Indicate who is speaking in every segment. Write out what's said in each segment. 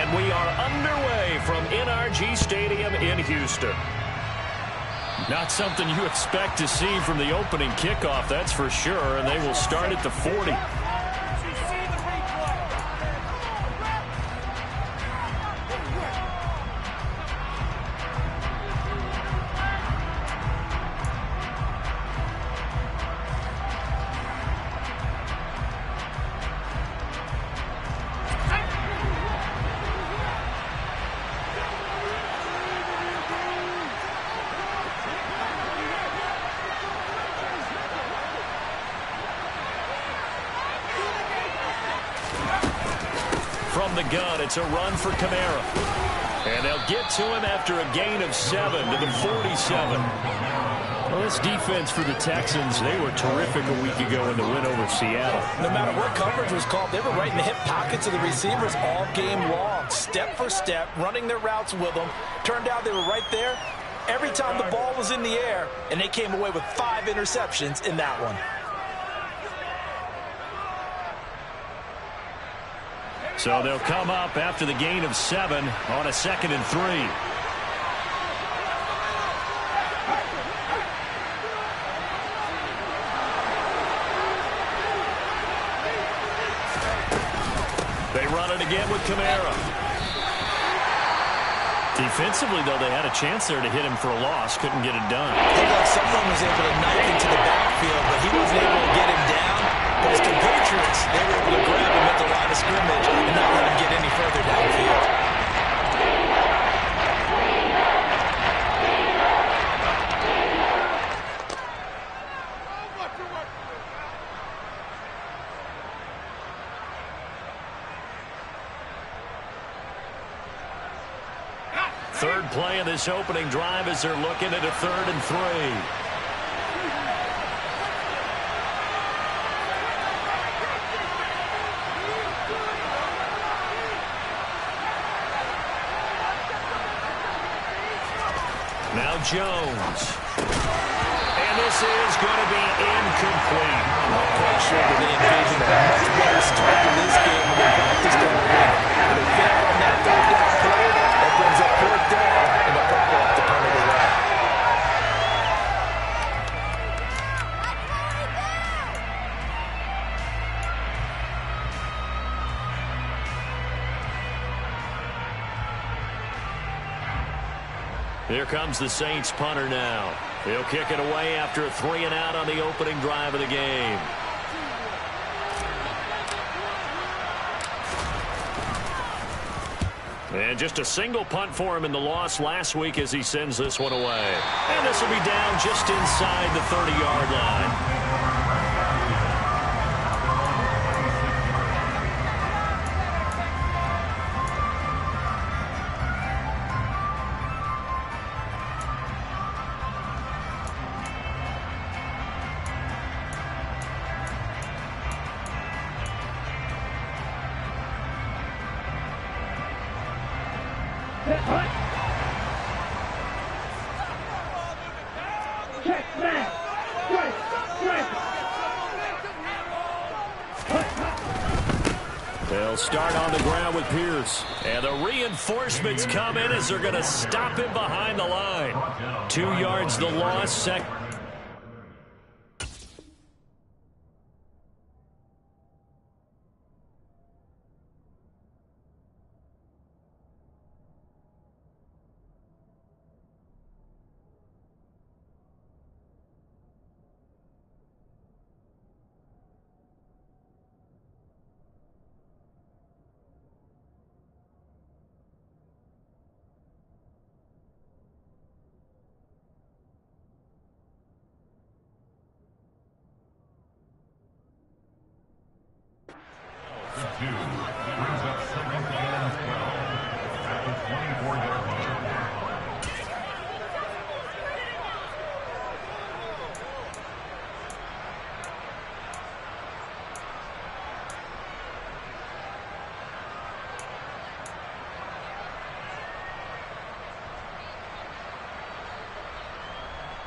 Speaker 1: And we are underway from NRG Stadium in Houston. Not something you expect to see from the opening kickoff, that's for sure, and they will start at the 40. From the gun, it's a run for Kamara. And they'll get to him after a gain of 7 to the 47. Well, this defense for the Texans, they were terrific a week ago in the win over Seattle.
Speaker 2: No matter what coverage was called, they were right in the hip pockets of the receivers all game long, step for step, running their routes with them. Turned out they were right there every time the ball was in the air, and they came away with 5 interceptions in that one.
Speaker 1: So they'll come up after the gain of 7 on a 2nd and 3. They run it again with Kamara. Defensively, though, they had a chance there to hit him for a loss. Couldn't get it done.
Speaker 2: It looked like someone was able to knife into the backfield, but he wasn't able to get him down. But his compatriots, they were able to grab him at the line of scrimmage and not let him get any further downfield.
Speaker 1: Third play of this opening drive as they're looking at a 3rd and 3. Now Jones. And this is going to be incomplete.
Speaker 2: I'm quite sure that they envisioned a much better start to this game when they practiced already. When they fail on that 3rd down play, that brings up 4th down, and they'll probably have to punt it away.
Speaker 1: Here comes the Saints punter now. He'll kick it away after a 3 and out on the opening drive of the game. And just a single punt for him in the loss last week as he sends this one away. And this will be down just inside the 30-yard line. They'll start on the ground with Pierce. And the reinforcements come in as they're going to stop him behind the line. 2 yards the loss.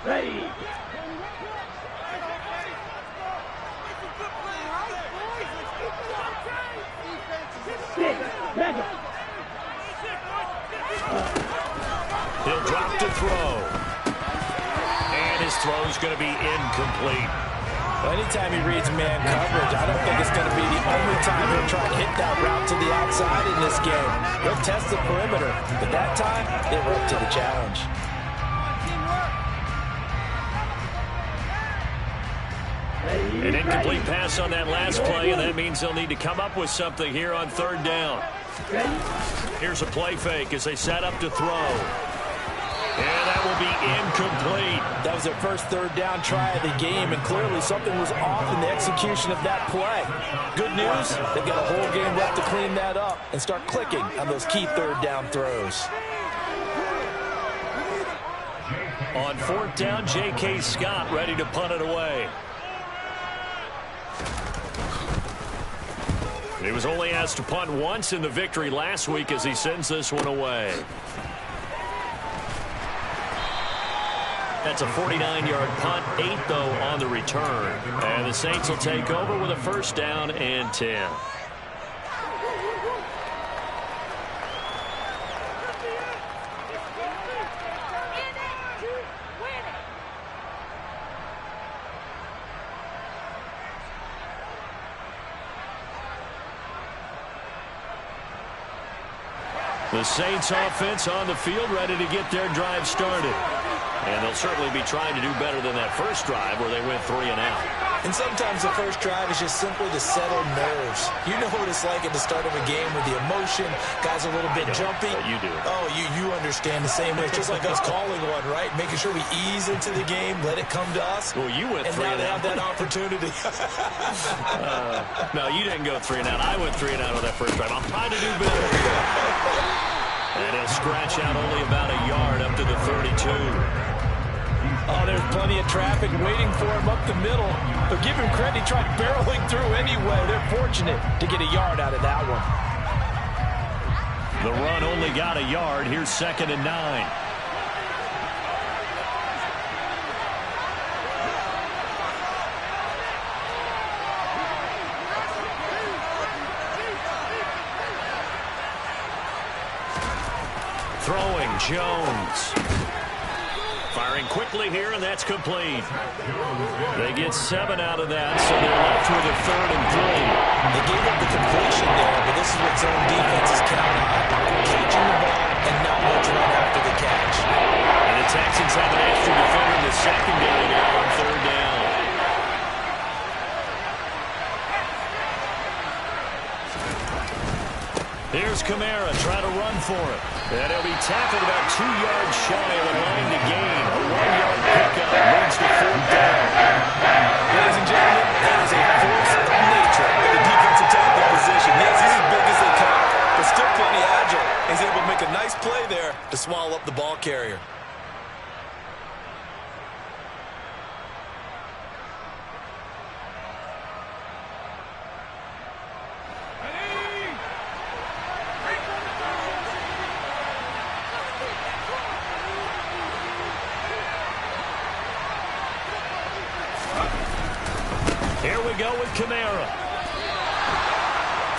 Speaker 3: Ready.
Speaker 1: He'll drop to throw. And his throw's going to be incomplete.
Speaker 2: Well, anytime he reads man coverage, I don't think it's going to be the only time he'll try and hit that route to the outside in this game. He'll test the perimeter, but that time, they were up to the challenge.
Speaker 1: An incomplete pass on that last play, and that means they'll need to come up with something here on third down. Here's a play fake as they set up to throw. And that will be incomplete.
Speaker 2: That was their first third down try of the game, and clearly something was off in the execution of that play. Good news, they've got a whole game left to clean that up and start clicking on those key third down throws.
Speaker 1: On fourth down, J.K. Scott ready to punt it away. He was only asked to punt once in the victory last week as he sends this one away. That's a 49-yard punt, 8 though on the return. And the Saints will take over with a first down and 10. The Saints offense on the field ready to get their drive started. And they'll certainly be trying to do better than that first drive where they went 3 and out.
Speaker 2: And sometimes the first drive is just simply to settle nerves. You know what it's like at the start of a game with the emotion. Guys are a little bit jumpy.
Speaker 1: But you do.
Speaker 2: Oh, you understand the same way. It's just like us calling one, right? Making sure we ease into the game, let it come to us.
Speaker 1: Well, you went 3
Speaker 2: and
Speaker 1: and
Speaker 2: now
Speaker 1: out.
Speaker 2: they have that opportunity.
Speaker 1: No, you didn't go 3 and out. I went 3 and out on that first drive. I'll try to do better. And he'll scratch out only about a yard up to the 32.
Speaker 2: Oh, there's plenty of traffic waiting for him up the middle. But give him credit, he tried barreling through anyway. They're fortunate to get a yard out of that one.
Speaker 1: The run only got a yard. Here's 2nd and 9. Throwing, Jones. Firing quickly here, and that's complete. They get 7 out of that, so they're left with a 3rd and 3.
Speaker 2: They gave up the completion there, but this is what zone defense is counting on. Catching the ball and not much run after the catch.
Speaker 1: And the Texans have an extra defender in the secondary now on 3rd down. Here's Kamara trying to run for it. And he'll be tackled about 2 yards shy of the line to gain. A 1-yard pickup leads to 4th down.
Speaker 2: Ladies and gentlemen, that is a force of nature with the defensive tackle position. Yes, he's as big as they come, but still plenty agile. He's able to make a nice play there to swallow up the ball carrier.
Speaker 1: Here we go with Kamara.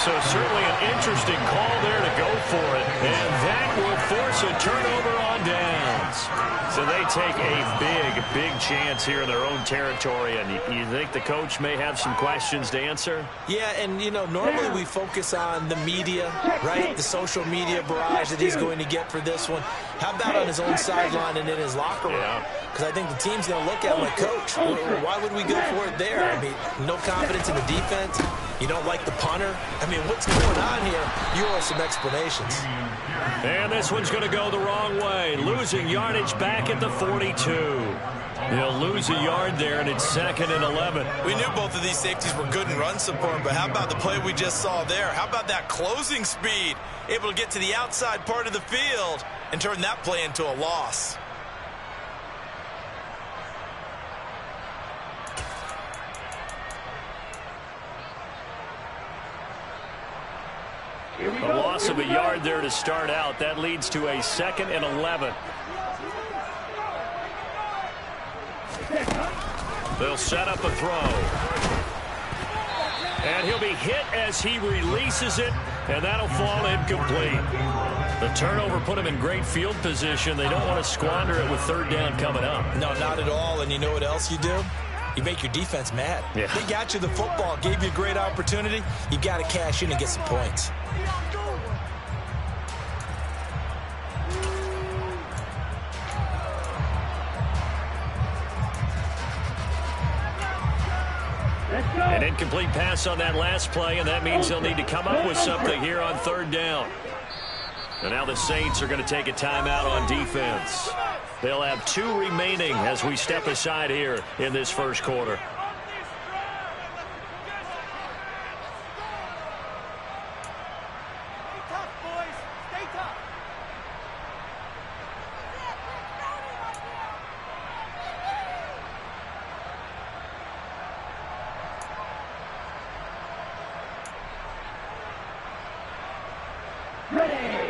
Speaker 1: So certainly an interesting call there to go for it. And that will force a turnover on downs. So they take a big chance here in their own territory. And you think the coach may have some questions to answer?
Speaker 2: Yeah, and, you know, normally we focus on the media, right? The social media barrage that he's going to get for this one. How about on his own sideline and in his locker room? Because I think the team's going to look at him like, Coach, why would we go for it there? I mean, no confidence in the defense. You don't like the punter. I mean, what's going on here? You owe some explanations.
Speaker 1: And this one's going to go the wrong way. Losing yardage back at the 42. They'll lose a yard there, and it's 2nd and 11.
Speaker 2: We knew both of these safeties were good in run support, but how about the play we just saw there? How about that closing speed? Able to get to the outside part of the field and turn that play into a loss.
Speaker 1: A loss of a yard there to start out. That leads to a 2nd and 11. They'll set up a throw. And he'll be hit as he releases it, and that'll fall incomplete. The turnover put them in great field position. They don't want to squander it with third down coming up.
Speaker 2: No, not at all. And you know what else you do? You make your defense mad.
Speaker 1: Yeah.
Speaker 2: They got you the football, gave you a great opportunity. You got to cash in and get some points.
Speaker 1: An incomplete pass on that last play, and that means they'll need to come up with something here on third down. And now the Saints are going to take a timeout on defense. They'll have 2 remaining as we step aside here in this first quarter.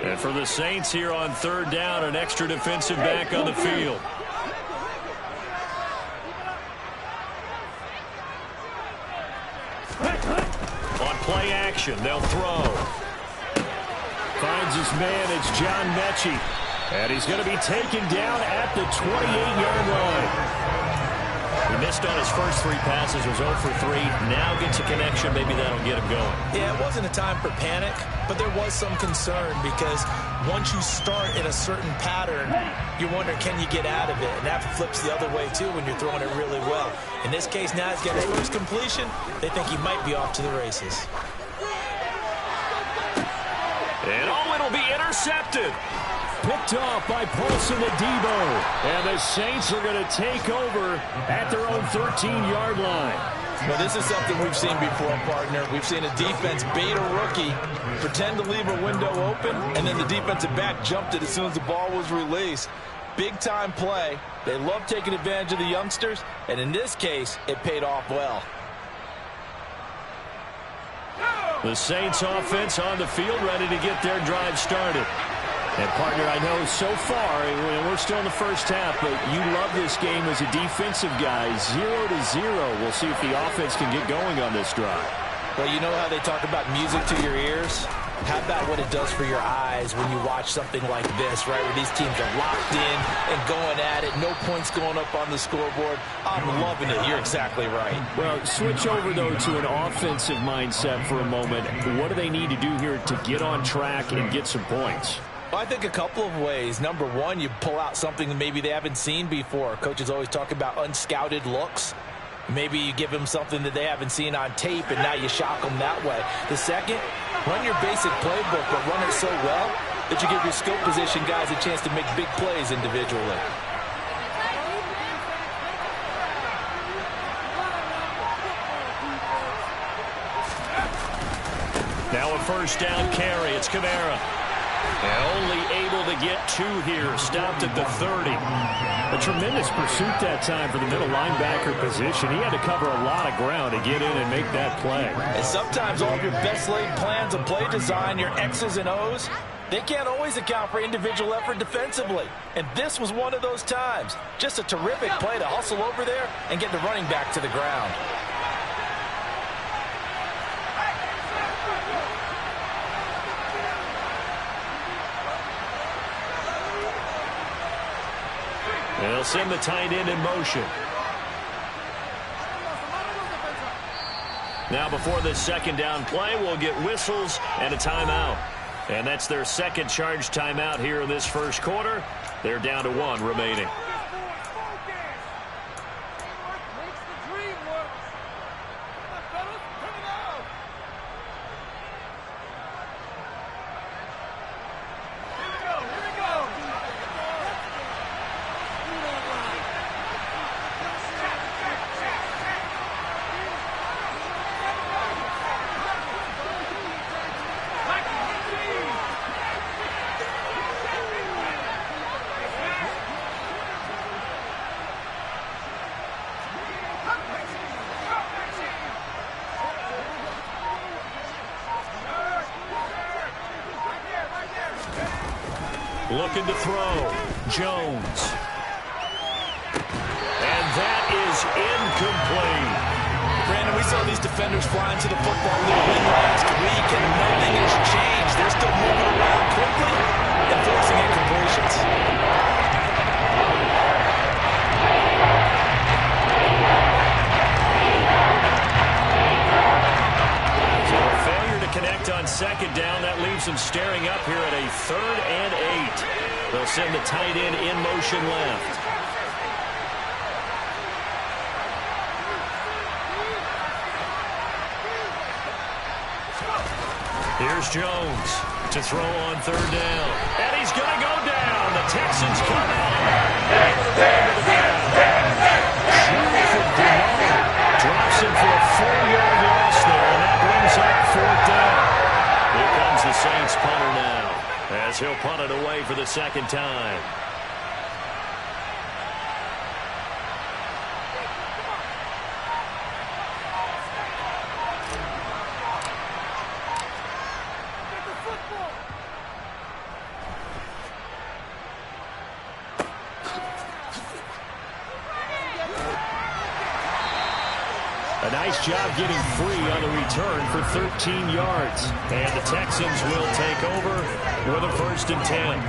Speaker 1: And for the Saints here on third down, an extra defensive back on the field. On play action, they'll throw. Finds his man, it's John Mechie. And he's going to be taken down at the 28-yard line. He missed on his first 3 passes, was 0 for 3. Now gets a connection, maybe that'll get him going.
Speaker 2: Yeah, it wasn't a time for panic, but there was some concern because once you start in a certain pattern, you wonder, can you get out of it? And that flips the other way, too, when you're throwing it really well. In this case, now he's got his first completion. They think he might be off to the races.
Speaker 1: And it'll be intercepted. Picked off by Paulson Adebo. And the Saints are going to take over at their own 13-yard line.
Speaker 2: Well, this is something we've seen before, partner. We've seen a defense bait a rookie, pretend to leave a window open, and then the defensive back jumped it as soon as the ball was released. Big-time play. They love taking advantage of the youngsters, and in this case, it paid off well.
Speaker 1: The Saints offense on the field, ready to get their drive started. And, partner, I know so far, we're still in the first half, but you love this game as a defensive guy. 0-0. We'll see if the offense can get going on this drive.
Speaker 2: Well, you know how they talk about music to your ears? How about what it does for your eyes when you watch something like this, right, where these teams are locked in and going at it, no points going up on the scoreboard? I'm loving it. You're exactly right.
Speaker 1: Well, switch over, though, to an offensive mindset for a moment. What do they need to do here to get on track and get some points?
Speaker 2: Well, I think a couple of ways. Number one, you pull out something that maybe they haven't seen before. Coaches always talk about unscouted looks. Maybe you give them something that they haven't seen on tape, and now you shock them that way. The second, run your basic playbook, but run it so well that you give your skill position guys a chance to make big plays individually.
Speaker 1: Now a first down carry. It's Kamara. And only able to get 2 here. Stopped at the 30. A tremendous pursuit that time for the middle linebacker position. He had to cover a lot of ground to get in and make that play.
Speaker 2: And sometimes all of your best laid plans of play design, your X's and O's, they can't always account for individual effort defensively. And this was one of those times. Just a terrific play to hustle over there and get the running back to the ground.
Speaker 1: They'll send the tight end in motion. Now before this second down play, we'll get whistles and a timeout. And that's their second charge timeout here in this first quarter. They're down to 1 remaining. Looking to throw. Jones. And that is incomplete.
Speaker 2: Brandon, we saw these defenders flying to the football a little bit last week, and nothing has changed. They're still moving around quickly,
Speaker 1: They'll send the tight end in motion left. Here's Jones to throw on third down. And he's going to go down. The Texans come out. Drops him for a 4-yard loss there, and that brings up fourth down. Here comes the Saints punter now, as he'll punt it away for the second time. A nice job getting free on the return for 13 yards. And the Texans will take over with a 1st and 10.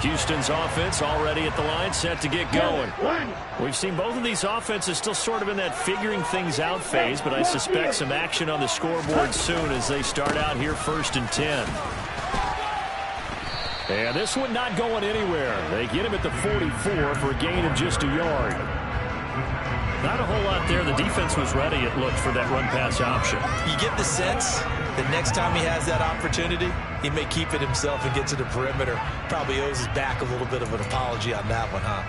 Speaker 1: Houston's offense already at the line, set to get going. We've seen both of these offenses still sort of in that figuring things out phase, but I suspect some action on the scoreboard soon as they start out here 1st and 10. And this one not going anywhere. They get him at the 44 for a gain of just a yard. Not a whole lot there. The defense was ready, it looked, for that run-pass option.
Speaker 2: You get the sense that next time he has that opportunity, he may keep it himself and get to the perimeter. Probably owes his back a little bit of an apology on that one, huh?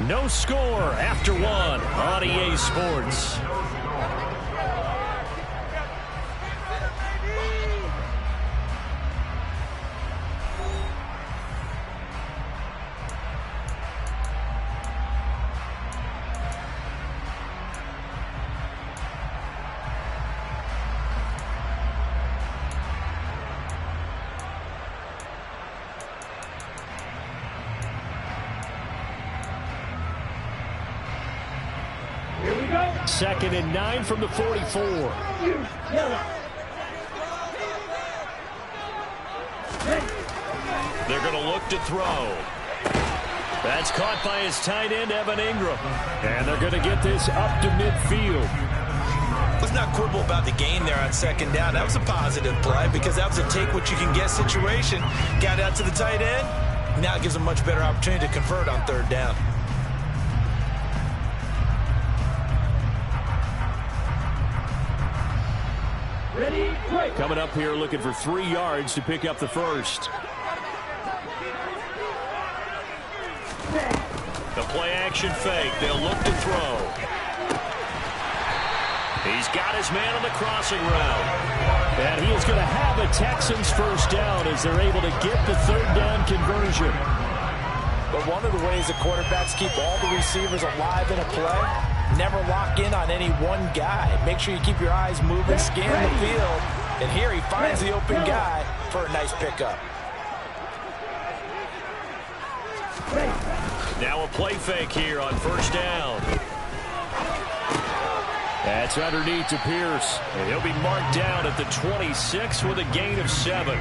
Speaker 1: No score after one on EA Sports. Second and 9 from the 44. They're going to look to throw. That's caught by his tight end, Evan Ingram. And they're going to get this up to midfield.
Speaker 2: Let's not quibble about the gain there on 2nd down. That was a positive play because that was a take-what-you-can-get situation. Got out to the tight end. Now it gives a much better opportunity to convert on 3rd down.
Speaker 1: Coming up here looking for 3 yards to pick up the first. The play-action fake. They'll look to throw. He's got his man on the crossing route. And he is going to have a Texans first down as they're able to get the 3rd down conversion.
Speaker 2: But one of the ways that quarterbacks keep all the receivers alive in a play, never lock in on any one guy. Make sure you keep your eyes moving, scan the field. And here he finds the open guy for a nice pickup.
Speaker 1: Now a play fake here on 1st down. That's underneath to Pierce. And he'll be marked down at the 26 with a gain of 7.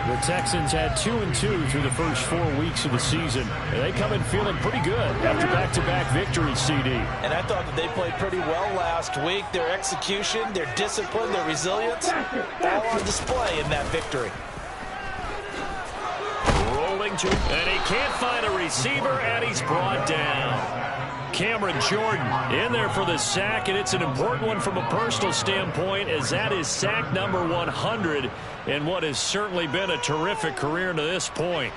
Speaker 1: The Texans had 2-2 through the first 4 weeks of the season. And they come in feeling pretty good after back-to-back victories, CD.
Speaker 2: And I thought that they played pretty well last week. Their execution, their discipline, their resilience, all on display in that victory.
Speaker 1: Rolling to, and he can't find a receiver, and he's brought down. Cameron Jordan in there for the sack, and it's an important one from a personal standpoint, as that is sack number 100 in what has certainly been a terrific career to this point.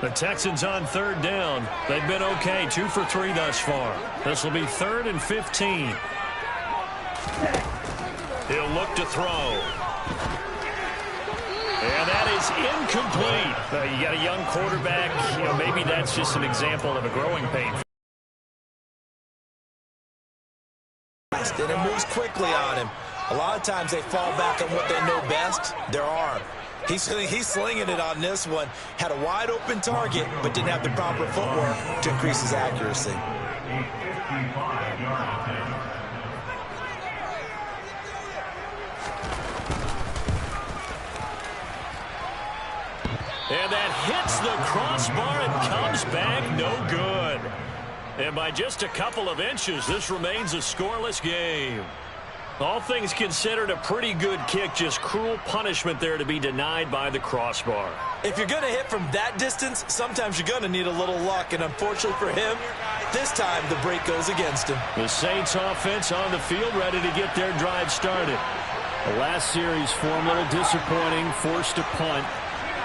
Speaker 1: The Texans on 3rd down. They've been okay, 2 for 3 thus far. This will be 3rd and 15. He'll look to throw. And that is incomplete. You got a young quarterback. Maybe that's just an example of a growing pain.
Speaker 2: fast, and it moves quickly on him. A lot of times they fall back on what they know best, their arm. He's slinging it on this one. Had a wide open target, but didn't have the proper footwork to increase his accuracy.
Speaker 1: And that hits the crossbar and comes back no good. And by just a couple of inches, this remains a scoreless game. All things considered, a pretty good kick, just cruel punishment there to be denied by the crossbar.
Speaker 2: If you're going to hit from that distance, sometimes you're going to need a little luck, and unfortunately for him, this time the break goes against him.
Speaker 1: The Saints offense on the field, ready to get their drive started. The last series form a little disappointing, forced to punt.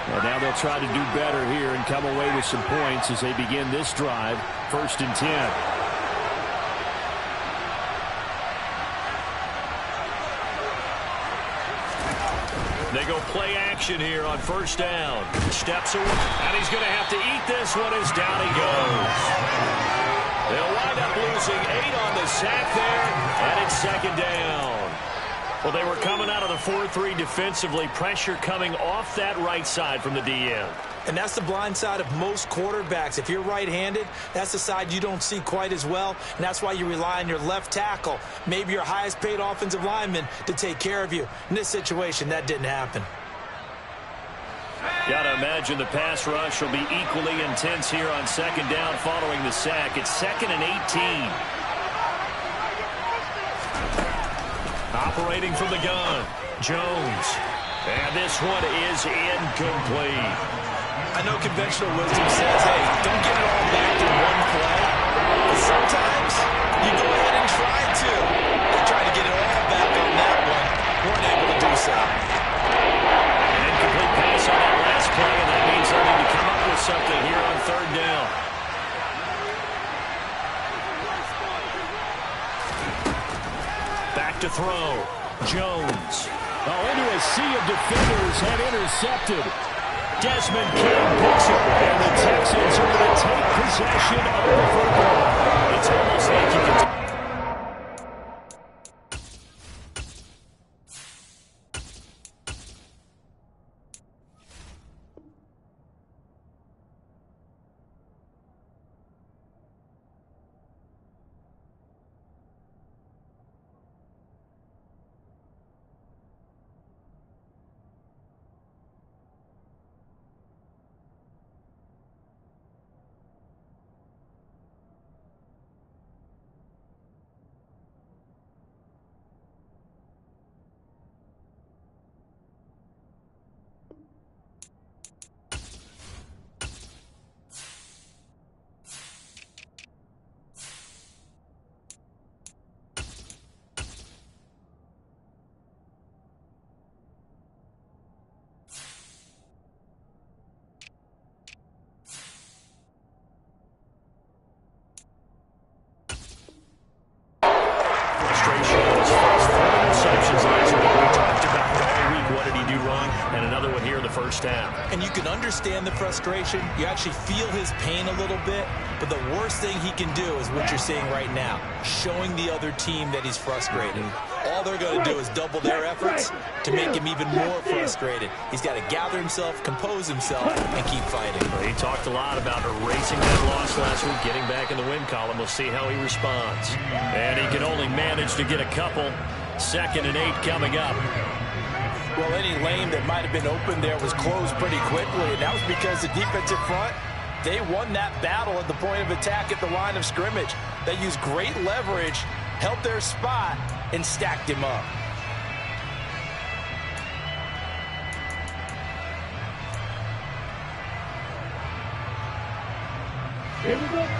Speaker 1: And now they'll try to do better here and come away with some points as they begin this drive, 1st and 10. They go play action here on 1st down. Steps away, and he's going to have to eat this one as down he goes. They'll wind up losing 8 on the sack there, and it's 2nd down. Well, they were coming out of the 4-3 defensively. Pressure coming off that right side from the DN.
Speaker 2: And that's the blind side of most quarterbacks. If you're right-handed, that's the side you don't see quite as well, and that's why you rely on your left tackle, maybe your highest-paid offensive lineman, to take care of you. In this situation, that didn't happen.
Speaker 1: Got to imagine the pass rush will be equally intense here on 2nd down following the sack. It's 2nd and 18. Operating from the gun, Jones. And this one is incomplete.
Speaker 2: I know conventional wisdom says, hey, don't get it all back in one play. But sometimes you go ahead and try to. They tried to get it all back on that one. Weren't able to do so.
Speaker 1: An incomplete pass on that last play, and that means they'll need to come up with something here on 3rd down. Back to throw. Jones. Oh, into a sea of defenders and intercepted. Desmond King picks it, and the Texans are going to take possession of the football. It's almost like you can... And you can understand the frustration. You actually feel his pain a little bit. But the worst thing he can do is what you're seeing right now, showing the other team that he's frustrated. All they're going to do is double their efforts to make him even more frustrated. He's got to gather himself, compose himself, and keep fighting. He talked a lot about erasing that loss last week, getting back in the win column. We'll see how he responds. And he can only manage to get a couple. 2nd and 8 coming up.
Speaker 2: Well, any lane that might have been open there was closed pretty quickly, and that was because the defensive front, they won that battle at the point of attack at the line of scrimmage. They used great leverage, held their spot, and stacked him up.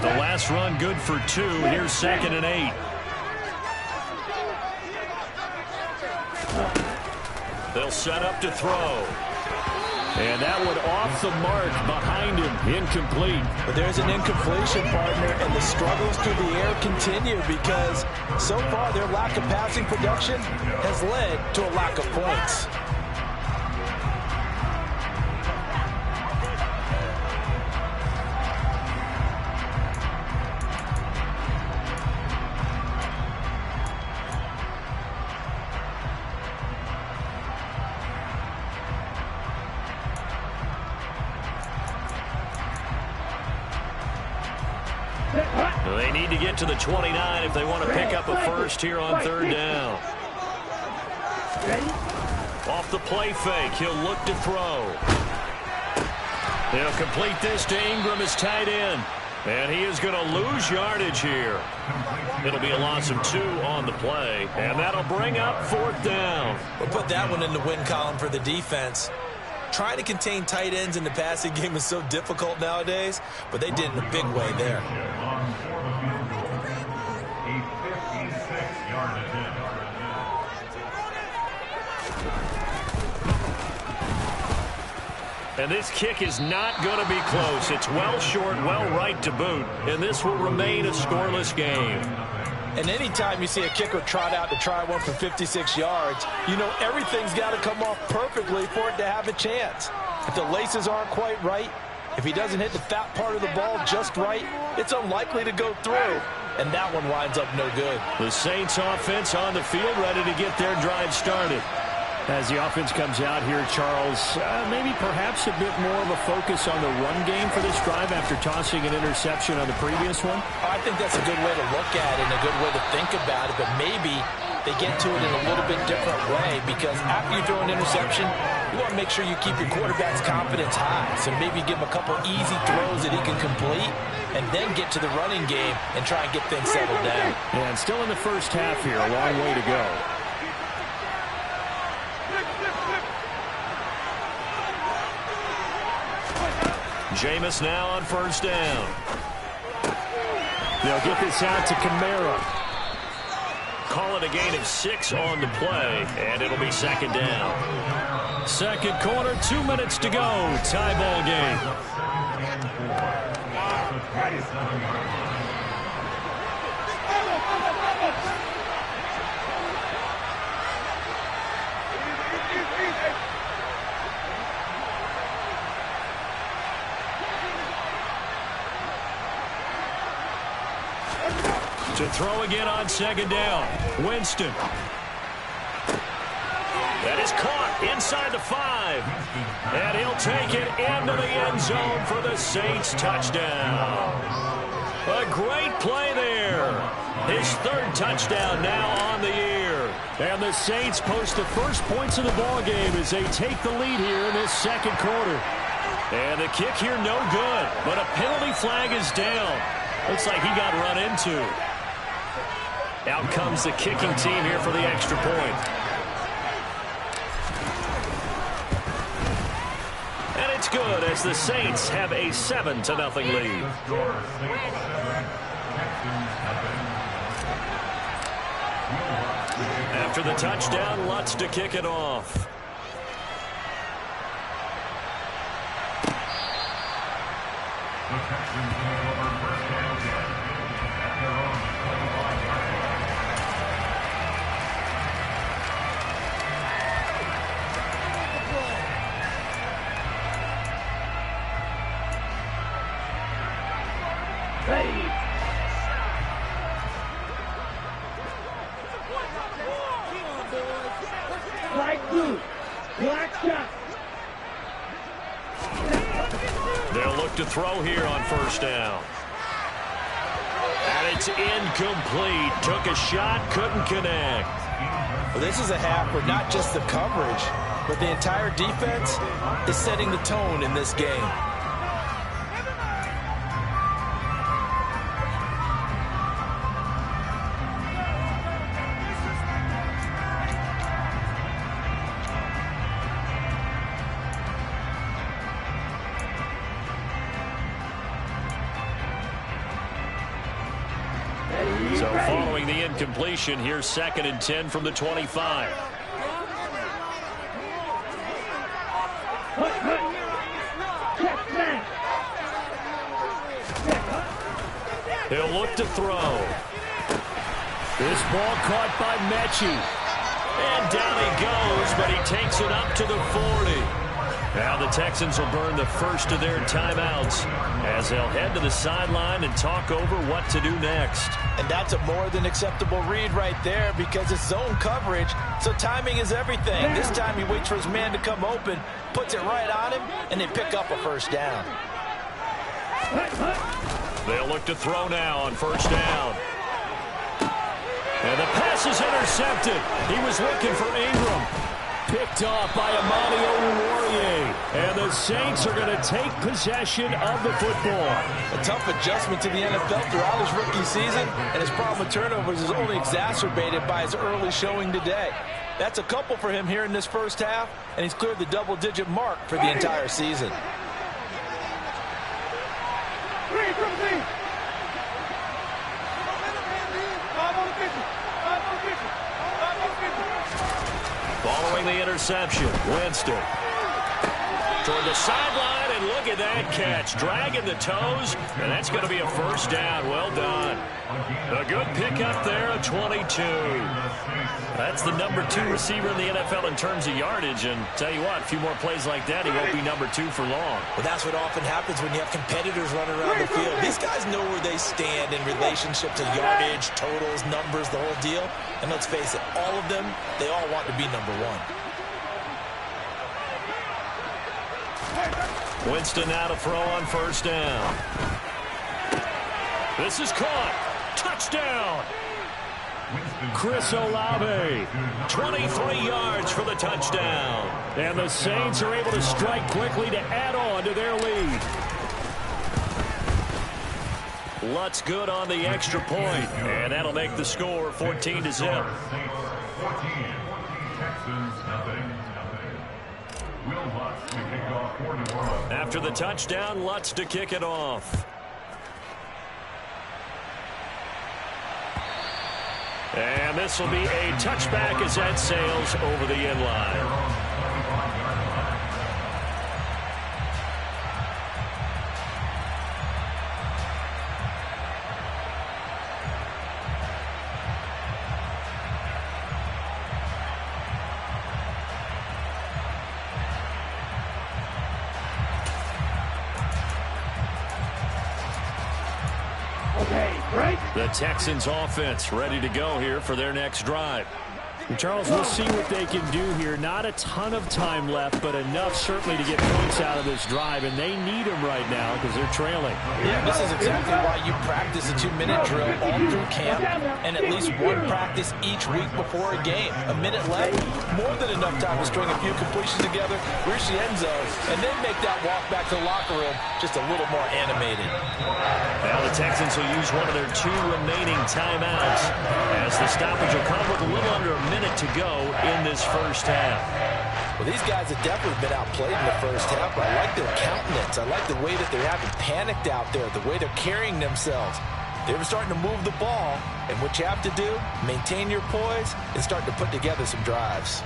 Speaker 1: The last run good for 2. Here's 2nd and 8. They'll set up to throw. And that one off the mark behind him. Incomplete.
Speaker 2: But there's an incompletion, partner, and the struggles through the air continue because so far their lack of passing production has led to a lack of points.
Speaker 1: need to get to the 29 if they want to pick up a first here on third down. Off the play fake, he'll look to throw. He'll complete this to Ingram as tight end. And he is going to lose yardage here. It'll be a loss of 2 on the play. And that'll bring up fourth down.
Speaker 2: We'll put that one in the win column for the defense. Trying to contain tight ends in the passing game is so difficult nowadays, but they did in a big way there.
Speaker 1: And this kick is not going to be close. It's well short, well right to boot. And this will remain a scoreless game.
Speaker 2: And anytime you see a kicker trot out to try one for 56 yards, you know everything's got to come off perfectly for it to have a chance. If the laces aren't quite right, if he doesn't hit the fat part of the ball just right, it's unlikely to go through. And that one winds up no good.
Speaker 1: The Saints offense on the field, ready to get their drive started.
Speaker 4: As the offense comes out here, Charles, maybe perhaps a bit more of a focus on the run game for this drive after tossing an interception on the previous one?
Speaker 2: I think that's a good way to look at it and a good way to think about it, but maybe they get to it in a little bit different way because after you throw an interception, you want to make sure you keep your quarterback's confidence high. So maybe give him a couple easy throws that he can complete and then get to the running game and try and get things settled down.
Speaker 4: Yeah, and still in the first half here, a long way to go.
Speaker 1: Jameis now on first down.
Speaker 4: They'll get this out to Kamara.
Speaker 1: Call it a gain of 6 on the play, and it'll be second down. Second quarter, 2 minutes to go. Tie ball game. To throw again on second down. Winston. That is caught inside the 5. And he'll take it into the end zone for the Saints touchdown. A great play there. His third touchdown now on the year. And the Saints post the first points of the ball game as they take the lead here in this second quarter. And the kick here no good, but a penalty flag is down. Looks like he got run into. Out comes the kicking team here for the extra point. And it's good as the Saints have a 7-0 lead. After the touchdown, Lutz to kick it off.
Speaker 3: Ready. Black blue. Black shot.
Speaker 1: They'll look to throw here on first down. And it's incomplete. Took a shot, couldn't connect.
Speaker 2: Well, this is a half where not just the coverage, but the entire defense is setting the tone in this game.
Speaker 1: So following the incompletion, here's 2nd and 10 from the 25. He'll look to throw.
Speaker 4: This ball caught by Mechie.
Speaker 1: And down he goes, but he takes it up to the 40. Now the Texans will burn the first of their timeouts as they'll head to the sideline and talk over what to do next.
Speaker 2: And that's a more than acceptable read right there because it's zone coverage, so timing is everything. This time he waits for his man to come open, puts it right on him, and they pick up a first down.
Speaker 1: They'll look to throw now on first down. And the pass is intercepted. He was looking for Ingram. Picked off by Amani Oruwariye. And the Saints are going to take possession of the football.
Speaker 2: A tough adjustment to the NFL throughout his rookie season, and his problem with turnovers is only exacerbated by his early showing today. That's a couple for him here in this first half, and he's cleared the double-digit mark for the entire season.
Speaker 1: Following the interception, Winston toward the sideline, and look at that catch. Dragging the toes, and that's going to be a first down. Well done. A good pickup there, a 22. That's the number 2 receiver in the NFL in terms of yardage, and tell you what, a few more plays like that, he won't be number 2 for long.
Speaker 2: Well, that's what often happens when you have competitors running around the field. These guys know where they stand in relationship to yardage, totals, numbers, the whole deal. And let's face it, all of them, they all want to be number 1.
Speaker 1: Winston now to throw on first down. This is caught. Touchdown. Chris Olave, 23 yards for the touchdown. And the Saints are able to strike quickly to add on to their lead. Lutz good on the extra point, and that'll make the score 14-0. After the touchdown, Lutz to kick it off. And this will be a touchback as that sails over the end line. The Texans offense ready to go here for their next drive.
Speaker 4: And Charles, we'll see what they can do here. Not a ton of time left, but enough certainly to get points out of this drive, and they need them right now because they're trailing.
Speaker 2: Yeah, this is exactly why you practice a 2-minute drill all through camp and at least one practice each week before a game. A minute left, more than enough time to string a few completions together, reach the end zone, and then make that walk back to the locker room just a little more animated.
Speaker 1: Now the Texans will use one of their 2 remaining timeouts as the stoppage will come with a little under a minute to go in this first half.
Speaker 2: Well, these guys have definitely been outplayed in the first half, but I like their countenance. I like the way that they're having panicked out there, the way they're carrying themselves. They were starting to move the ball, and what you have to do, maintain your poise and start to put together some drives.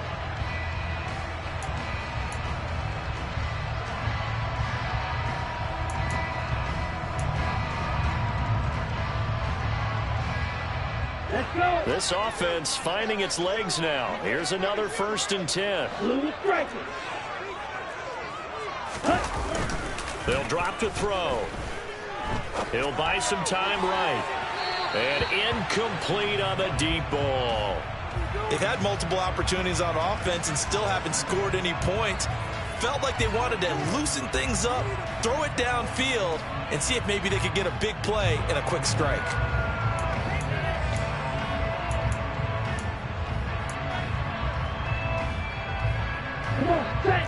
Speaker 1: This offense finding its legs now. Here's another 1st and 10. They'll drop to throw. He'll buy some time right. And incomplete on the deep ball.
Speaker 2: They've had multiple opportunities on offense and still haven't scored any points. Felt like they wanted to loosen things up, throw it downfield, and see if maybe they could get a big play and a quick strike.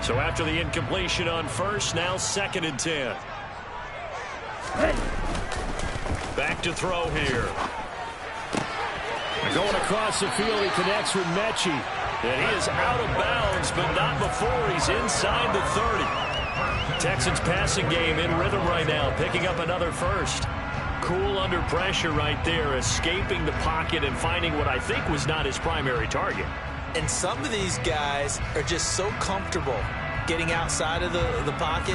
Speaker 1: So after the incompletion on first, now 2nd and 10. Back to throw here.
Speaker 4: Going across the field, he connects with Mechie.
Speaker 1: And he is out of bounds, but not before he's inside the 30. Texans passing game in rhythm right now, picking up another first. Cool under pressure right there, escaping the pocket and finding what I think was not his primary target.
Speaker 2: And some of these guys are just so comfortable getting outside of the pocket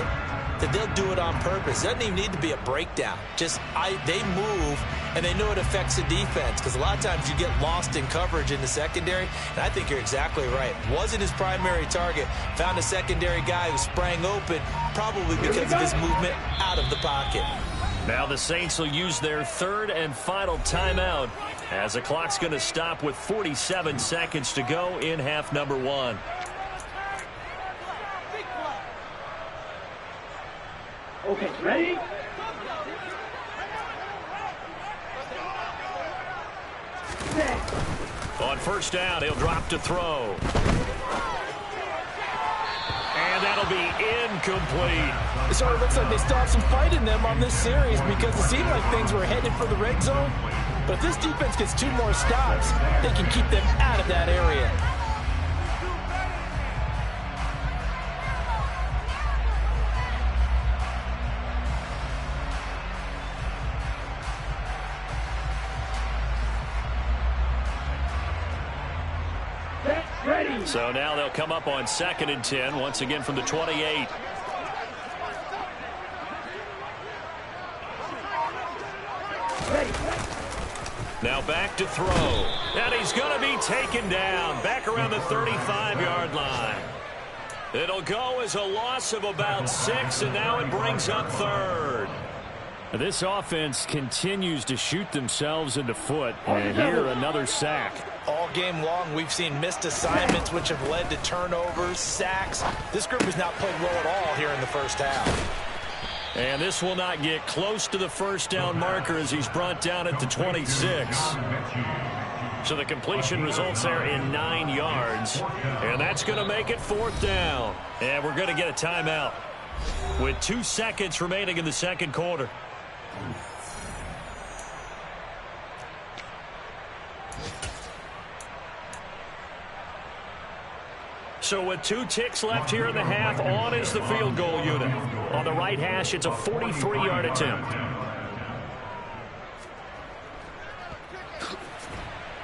Speaker 2: that they'll do it on purpose. It doesn't even need to be a breakdown. Just they move, and they know it affects the defense because a lot of times you get lost in coverage in the secondary, and I think you're exactly right. Wasn't his primary target. Found a secondary guy who sprang open, probably because of his movement out of the pocket.
Speaker 1: Now the Saints will use their 3rd and final timeout as the clock's going to stop with 47 seconds to go in half number 1.
Speaker 3: Okay, ready?
Speaker 1: On first down, he'll drop to throw. And that'll be incomplete.
Speaker 2: It sort of looks like they still have some fight in them on this series because it seemed like things were headed for the red zone. But if this defense gets 2 more stops, they can keep them out of that area.
Speaker 1: So now they'll come up on 2nd and 10, once again from the 28. Now back to throw. And he's going to be taken down back around the 35-yard line. It'll go as a loss of about 6, and now it brings up 3rd.
Speaker 4: This offense continues to shoot themselves in the foot, and here another sack.
Speaker 2: All game long, we've seen missed assignments, which have led to turnovers, sacks. This group has not played well at all here in the first half.
Speaker 1: And this will not get close to the first down marker as he's brought down at the 26. So the completion results there in 9 yards. And that's going to make it 4th down. And we're going to get a timeout with 2 seconds remaining in the second quarter. So with 2 ticks left here in the half, on is the field goal unit. On the right hash, it's a 43-yard attempt.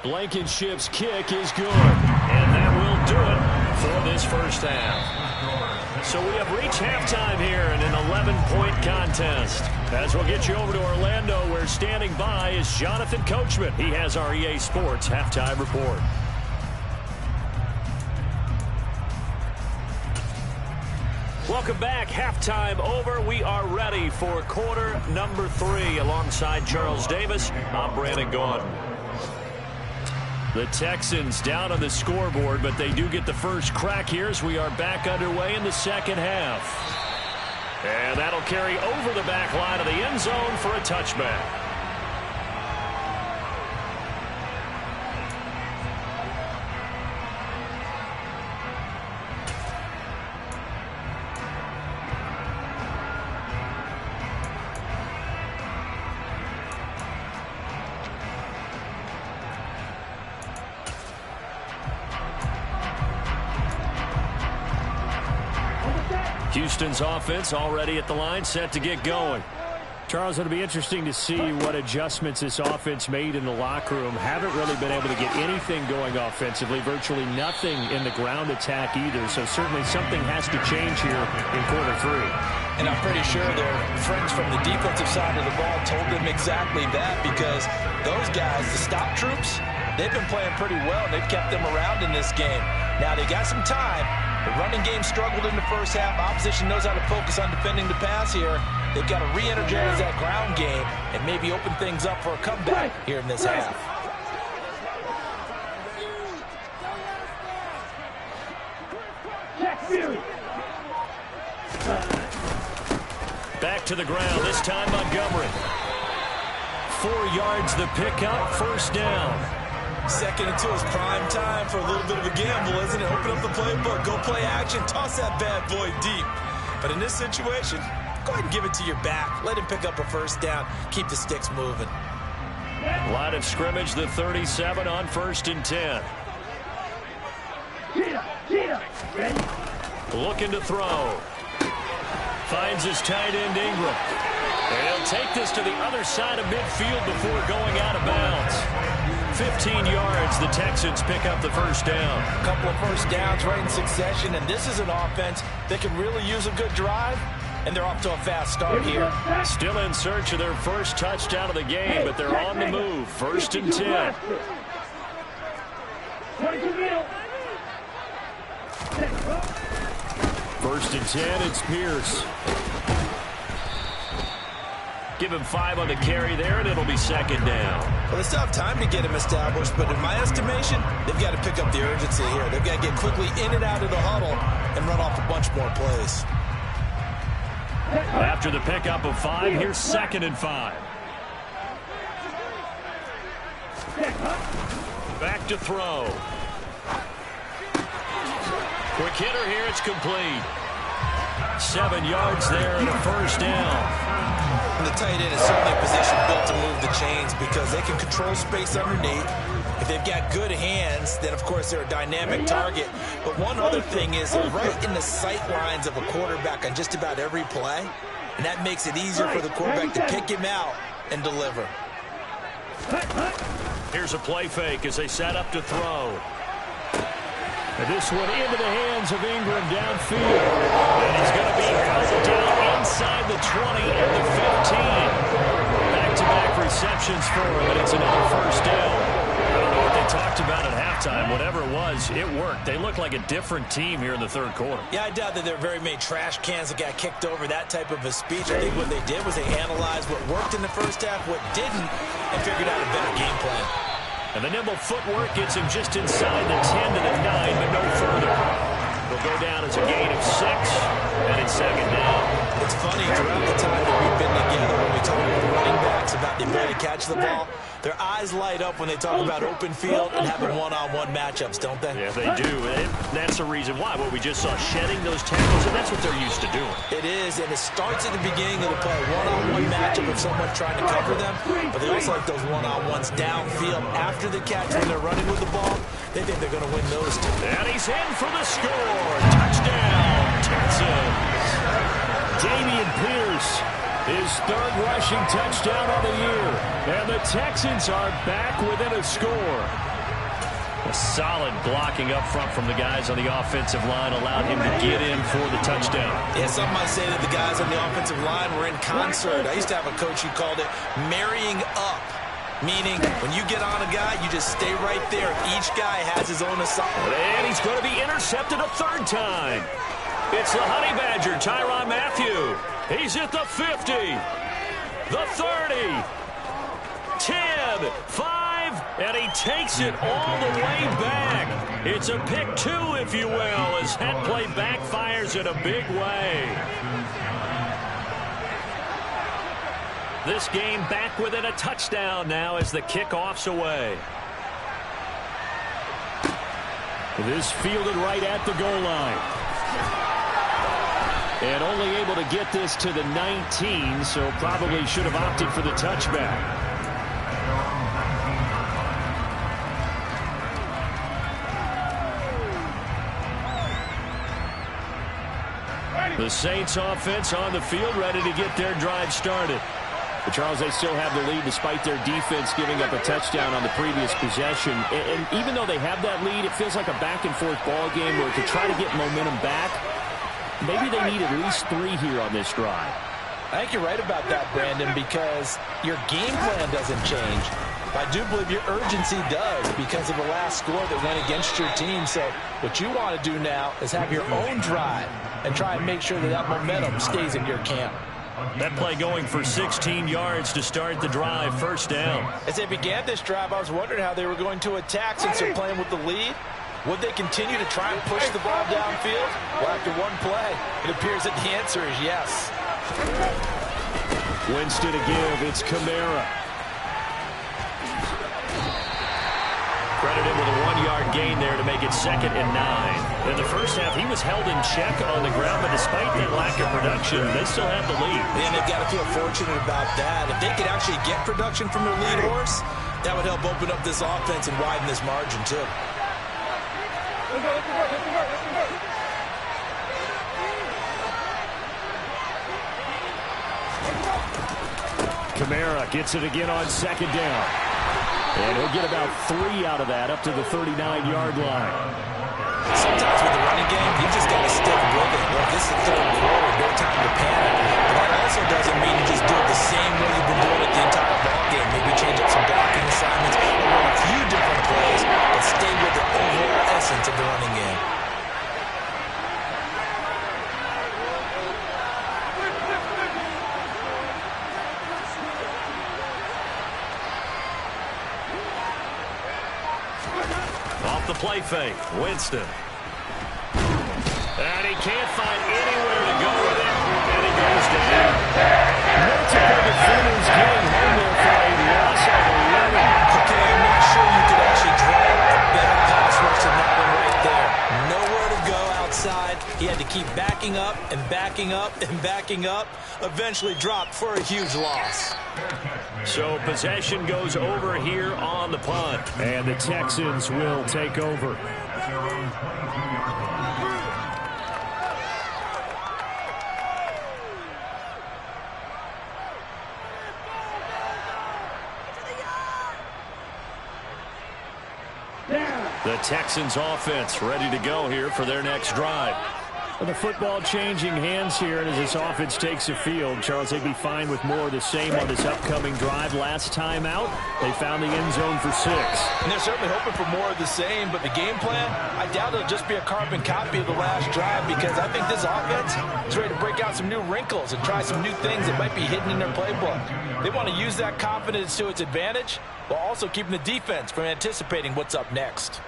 Speaker 1: Blankenship's kick is good. And that will do it for this first half. So we have reached halftime here in an 11-point contest. As we'll get you over to Orlando, where standing by is Jonathan Coachman. He has our EA Sports halftime report. Welcome back. Halftime over. We are ready for quarter number 3. Alongside Charles Davis, I'm Brandon Gaudin. The Texans down on the scoreboard, but they do get the first crack here as we are back underway in the second half. And that'll carry over the back line of the end zone for a touchback. Houston's offense already at the line, set to get going.
Speaker 4: Charles, it'll be interesting to see what adjustments this offense made in the locker room. Haven't really been able to get anything going offensively, virtually nothing in the ground attack either. So certainly something has to change here in quarter 3.
Speaker 2: And I'm pretty sure their friends from the defensive side of the ball told them exactly that, because those guys, the stop troops, they've been playing pretty well. They've kept them around in this game. Now they got some time. The running game struggled in the first half. Opposition knows how to focus on defending the pass here. They've got to re-energize that ground game and maybe open things up for a comeback here in this half.
Speaker 1: Back to the ground, this time Montgomery. 4 yards the pickup, first down.
Speaker 2: 2nd and 2 is prime time for a little bit of a gamble, isn't it? Open up the playbook, go play action, toss that bad boy deep. But in this situation, go ahead and give it to your back. Let him pick up a first down. Keep the sticks moving.
Speaker 1: Line of scrimmage, the 37 on 1st and 10. Looking to throw. Finds his tight end Ingram. And he'll take this to the other side of midfield before going out of bounds. 15 yards, the Texans pick up the first down.
Speaker 2: A couple of first downs right in succession, and this is an offense that can really use a good drive, and they're off to a fast start here.
Speaker 1: Still in search of their first touchdown of the game, but they're on the move. 1st and 10. First and 10, it's Pierce. Give him 5 on the carry there, and it'll be 2nd down.
Speaker 2: Well, they still have time to get him established, but in my estimation, they've got to pick up the urgency here. They've got to get quickly in and out of the huddle and run off a bunch more plays.
Speaker 1: After the pickup of 5, here's 2nd and 5. Back to throw. Quick hitter here. It's complete. 7 yards there and a first down.
Speaker 2: And the tight end is certainly a position built to move the chains because they can control space underneath. If they've got good hands, then of course they're a dynamic target. But one other thing is they're right in the sight lines of a quarterback on just about every play. And that makes it easier for the quarterback to pick him out and deliver.
Speaker 1: Here's a play fake as they set up to throw. And this one into the hands of Ingram downfield. And he's going to be held down inside the 20 and the 15. Back-to-back receptions for him, and it's another first down. I don't know what they talked about at halftime. Whatever it was, it worked. They look like a different team here in the third quarter. Yeah, I doubt that there are very many trash cans that got kicked over that type of a speech. I think what they did was they analyzed what worked in the first half, what didn't, and figured out a better game plan. And the nimble footwork gets him just inside the 10 to the 9, but no further. He'll go down as a gain of 6, and it's second down. It's funny, throughout the time that we've been together, when we talk about running backs, about the ability to catch the ball, their eyes light up when they talk about open field and having one-on-one matchups, don't they? Yeah, they do. And that's the reason why. What we just saw, shedding those tackles, and that's what they're used to doing. It is, and it starts at the beginning of the play. One-on-one matchup of someone trying to cover them, but they also like those one-on-ones downfield after the catch when they're running with the ball. They think they're going to win those two. And he's in for the score. Touchdown, Texans. Dameon Pierce, his third rushing touchdown of the year. And the Texans are back within a score. A solid blocking up front from the guys on the offensive line allowed him to get in for the touchdown. Yeah, some might say that the guys on the offensive line were in concert. I used to have a coach who called it marrying up. Meaning, when you get on a guy, you just stay right there. Each guy has his own assignment. And he's going to be intercepted a third time. It's the Honey Badger, Tyrann Mathieu. He's at the 50, the 30, 10, 5, and he takes it all the way back. It's a pick 2, if you will, as that play backfires in a big way. This game back within a touchdown now as the kickoff's away. This fielded right at the goal line. And only able to get this to the 19, so probably should have opted for the touchback. The Saints offense on the field, ready to get their drive started. But Charles, they still have the lead despite their defense giving up a touchdown on the previous possession. And even though they have that lead, it feels like a back-and-forth ball game where to try to get momentum back, maybe they need at least 3 here on this drive. I think you're right about that, Brandon, because your game plan doesn't change. I do believe your urgency does because of the last score that went against your team. So what you want to do now is have your own drive and try and make sure that that momentum stays in your camp. That play going for 16 yards to start the drive, first down. As they began this drive, I was wondering how they were going to attack since they're playing with the lead. Would they continue to try and push the ball downfield? Well, after one play, it appears that the answer is yes. Winston to give. It's Kamara. Credited with a 1-yard gain there to make it 2nd and 9. In the first half, he was held in check on the ground, but despite that lack of production, they still have the lead. And they've got to feel fortunate about that. If they could actually get production from their lead horse, that would help open up this offense and widen this margin, too. Kamara gets it again on 2nd down. And he'll get about 3 out of that up to the 39-yard line. Sometimes with the running game, you just got to stick with it. Well, this is the third quarter, no time to panic. But that also doesn't mean you just do it the same way you've been doing it the entire ball game. Maybe change up some blocking assignments or run a few different plays, but stay with the overall essence of the running game. Off the play fake, Winston. And he can't find anywhere to go with it, and he goes down. Multiple defenders getting home there for a loss of 11. Okay, I'm not sure you could actually draw
Speaker 2: backing up and backing up and backing up, eventually dropped for a huge loss.
Speaker 1: So possession goes over here on the punt.
Speaker 4: And the Texans will take over.
Speaker 1: The Texans offense ready to go here for their next drive.
Speaker 4: Well, the football changing hands here, and as this offense takes the field, Charles, they'd be fine with more of the same on this upcoming drive. Last time out, they found the end zone for 6.
Speaker 2: And they're certainly hoping for more of the same, but the game plan, I doubt it'll just be a carbon copy of the last drive, because I think this offense is ready to break out some new wrinkles and try some new things that might be hidden in their playbook. They want to use that confidence to its advantage, while also keeping the defense from anticipating what's up next.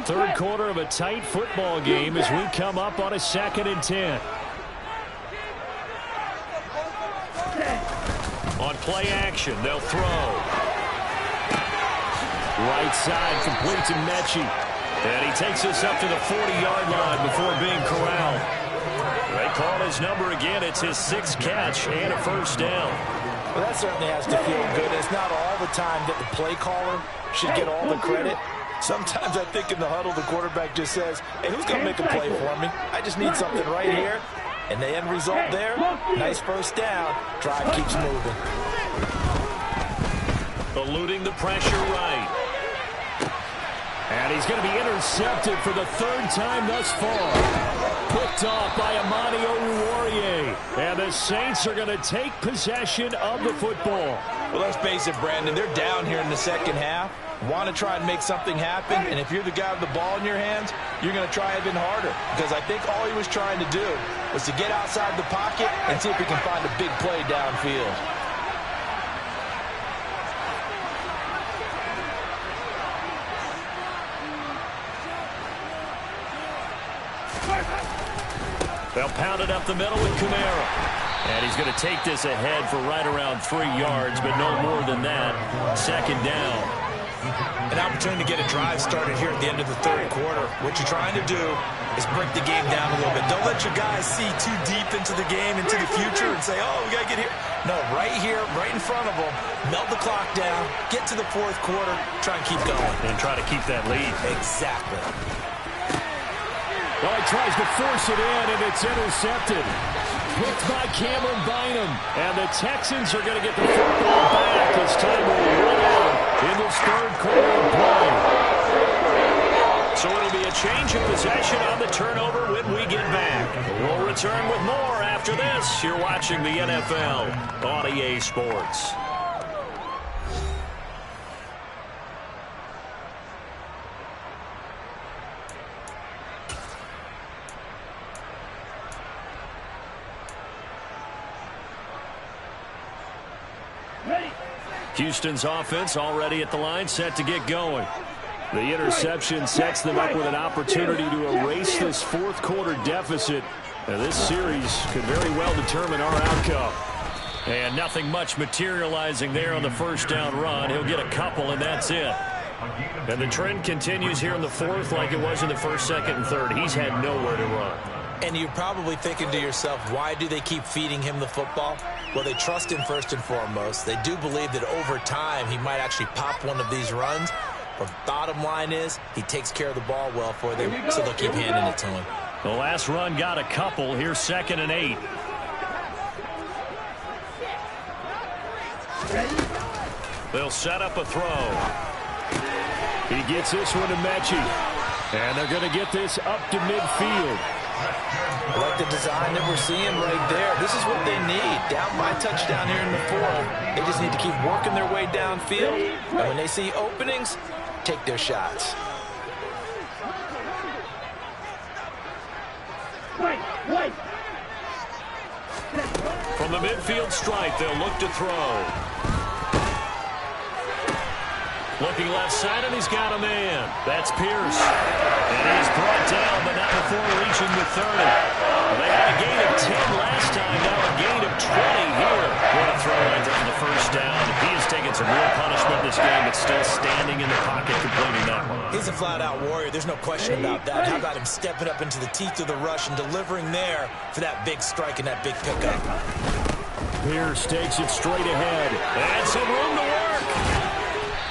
Speaker 4: Third quarter of a tight football game as we come up on a 2nd and 10.
Speaker 1: On play action, they'll throw.
Speaker 4: Right side, complete to Mechie.
Speaker 1: And he takes us up to the 40-yard line before being corralled. They call his number again. It's his 6th catch and a first down.
Speaker 2: Well, that certainly has to feel good. It's not all the time that the play caller should get all the credit. Sometimes I think in the huddle, the quarterback just says, hey, who's going to make a play for me? I just need something right here. And the end result there, nice first down. Drive keeps moving.
Speaker 1: Eluding the pressure right.
Speaker 4: And he's going to be intercepted for the 3rd time thus far. Picked off by Amani Oruwariye. And the Saints are going to take possession of the football.
Speaker 2: Well, let's face it, Brandon. They're down here in the second half. Want to try and make something happen. And if you're the guy with the ball in your hands, you're going to try even harder. Because I think all he was trying to do was to get outside the pocket and see if he can find a big play downfield.
Speaker 1: They'll pound it up the middle with Kamara. And he's going to take this ahead for right around 3 yards, but no more than that. 2nd down.
Speaker 2: An opportunity to get a drive started here at the end of the 3rd quarter. What you're trying to do is break the game down a little bit. Don't let your guys see too deep into the game, into the future, and say, oh, we got to get here. No, right here, right in front of them, melt the clock down, get to the 4th quarter, try and keep going.
Speaker 1: And try to keep that lead.
Speaker 2: Exactly.
Speaker 4: Well, he tries to force it in, and it's intercepted. Picked by Cameron Bynum. And the Texans are going to get the football back as time will run out in this 3rd quarter of play.
Speaker 1: So it'll be a change of possession on the turnover when we get back. We'll return with more after this. You're watching the NFL on EA Sports. Houston's offense already at the line, set to get going. The interception sets them up with an opportunity to erase this 4th quarter deficit. Now, this series could very well determine our outcome. And nothing much materializing there on the 1st down run. He'll get a couple, and that's it. And the trend continues here in the 4th like it was in the 1st, 2nd, and 3rd. He's had nowhere to run.
Speaker 2: And you're probably thinking to yourself, why do they keep feeding him the football? Well, they trust him first and foremost. They do believe that over time he might actually pop one of these runs. But bottom line is he takes care of the ball well for them, so they'll keep handing it to him.
Speaker 1: The last run got a couple. Here's 2nd and 8. They'll set up a throw.
Speaker 4: He gets this one to Mechie. And they're going to get this up to midfield.
Speaker 2: I like the design that we're seeing right there. This is what they need. Down by touchdown here in the 4th. They just need to keep working their way downfield. And when they see openings, take their shots.
Speaker 1: From the midfield stripe, they'll look to throw. Looking left side, and he's got a man. That's Pierce. And he's brought down, but not before reaching the 30. They had a gain of 10 last time, now a gain of 20 here. What a throw ends up in the 1st down. He has taken some real punishment
Speaker 2: flat-out warrior. There's no question about that. How about him stepping up into the teeth of the rush and delivering there for that big strike and that big pickup.
Speaker 1: Pierce takes it straight ahead. And some room to work.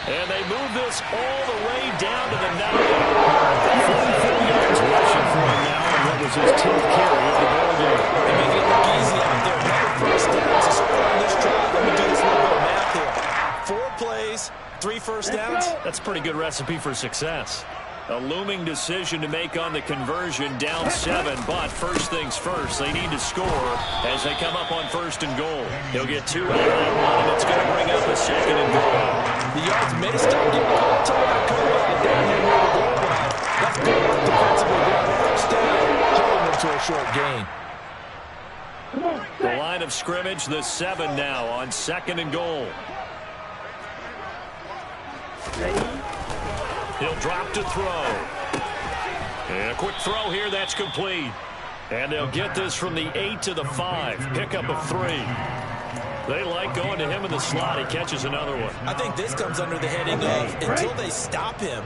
Speaker 1: And they move this all the way down to the 9. 44 yards rushing for him now. And what was his 10th carry of the ball game?
Speaker 2: They make it look easy out there. Another first down to score on this drive. Let me do this little bit of math here. 4 plays, 3 first downs.
Speaker 1: That's a pretty good recipe for success. A looming decision to make on the conversion, down 7, but first things first, they need to score as they come up on 1st and goal. He'll get 2 out of that one, and it's going to bring up a 2nd and goal.
Speaker 2: The yards may start getting a little tough to come down here near the goal line. That's good work defensively there. First down, holding them to a short gain.
Speaker 1: The line of scrimmage, the 7 now on 2nd and goal. He'll drop to throw. And a quick throw here, that's complete. And they'll get this from the 8 to the 5. Pickup of 3. They like going to him in the slot. He catches another one.
Speaker 2: I think this comes under the heading of until they stop him,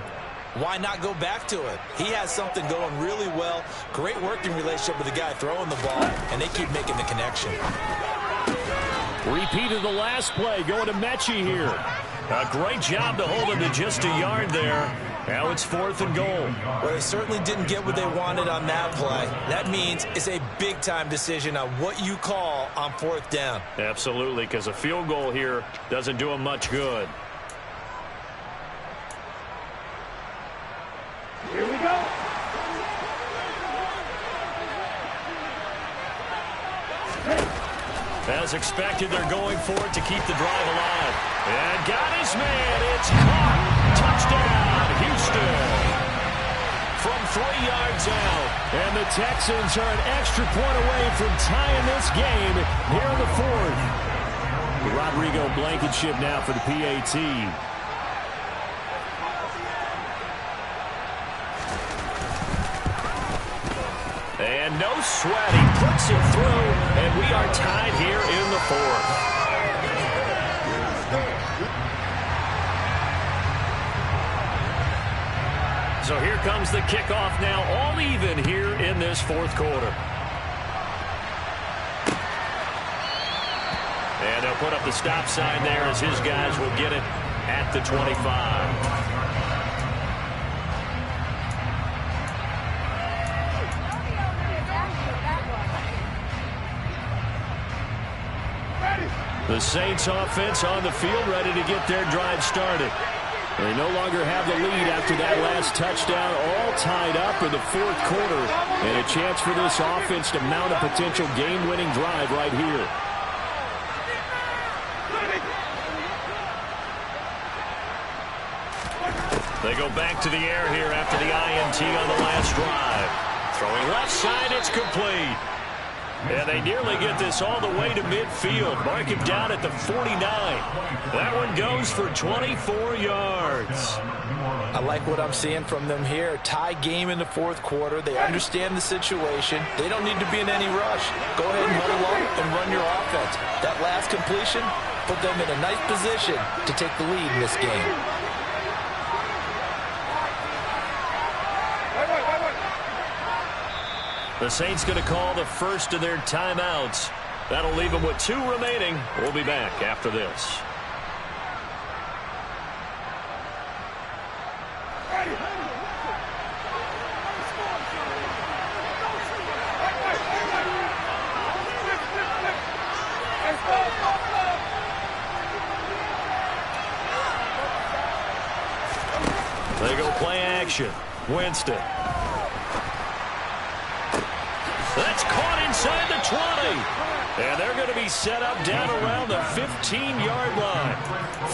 Speaker 2: why not go back to it? He has something going really well. Great working relationship with the guy throwing the ball, and they keep making the connection.
Speaker 1: Repeat of the last play, going to Mechie here. A great job to hold him to just a yard there. Now it's 4th and goal.
Speaker 2: Well, they certainly didn't get what they wanted on that play. That means it's a big-time decision on what you call on 4th down.
Speaker 1: Absolutely, because a field goal here doesn't do him much good.
Speaker 3: Here we go.
Speaker 1: As expected, they're going for it to keep the drive alive. And got his man. It's caught. Touchdown, Houston. From 3 yards out. And the Texans are an extra point away from tying this game here in the 4th. Rodrigo Blankenship now for the PAT. And no sweat. He puts it through, and we are tied here in the 4th. So here comes the kickoff now, all even here in this 4th quarter. And they'll put up the stop sign there as his guys will get it at the 25. The Saints offense on the field ready to get their drive started. They no longer have the lead after that last touchdown, all tied up in the 4th quarter. And a chance for this offense to mount a potential game-winning drive right here. They go back to the air here after the INT on the last drive. Throwing left side, it's complete. And they nearly get this all the way to midfield. Mark him down at the 49. That one goes for 24 yards.
Speaker 2: I like what I'm seeing from them here. Tie game in the 4th quarter. They understand the situation. They don't need to be in any rush. Go ahead and huddle up and run your offense. That last completion put them in a nice position to take the lead in this game.
Speaker 1: The Saints going to call the first of their timeouts. That'll leave them with 2 remaining. We'll be back after this. They go play action. Winston. That's caught inside the 20. And they're going to be set up down around the 15-yard line.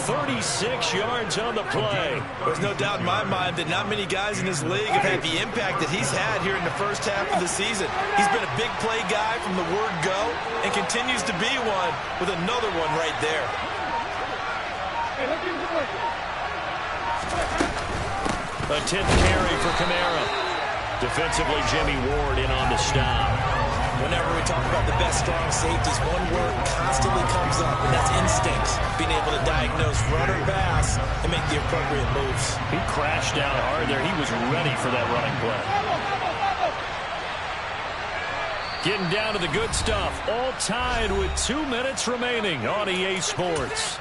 Speaker 1: 36 yards on the play.
Speaker 2: There's no doubt in my mind that not many guys in this league have had the impact that he's had here in the first half of the season. He's been a big play guy from the word go and continues to be one with another one right there.
Speaker 1: A 10th carry for Kamara. Defensively, Jimmy Ward in on the stop.
Speaker 2: Whenever we talk about the best strong safeties, one word constantly comes up, and that's instincts. Being able to diagnose run or pass and make the appropriate moves.
Speaker 1: He crashed down hard there. He was ready for that running play. Getting down to the good stuff. All tied with 2 minutes remaining on EA Sports.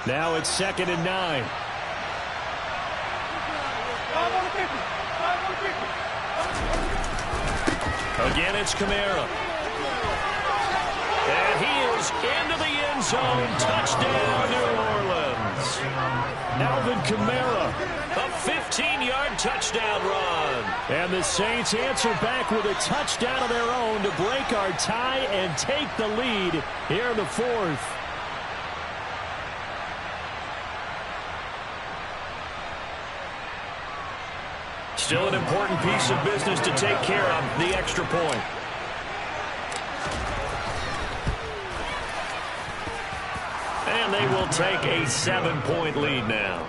Speaker 1: Now it's 2nd and 9. Again, it's Kamara. And he is into the end zone. Touchdown, New Orleans. Alvin Kamara, a 15-yard touchdown run. And the Saints answer back with a touchdown of their own to break our tie and take the lead here in the 4th. Still an important piece of business to take care of, the extra point. And they will take a 7-point lead now.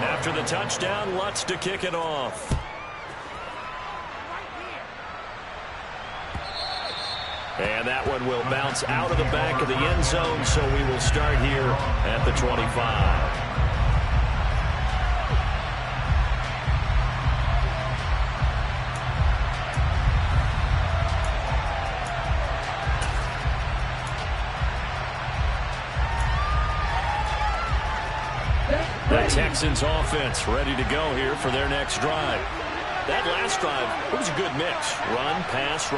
Speaker 1: After the touchdown, Lutz to kick it off. And that one will bounce out of the back of the end zone, so we will start here at the 25. The Texans offense ready to go here for their next drive. That last drive, it was a good mix. Run, pass,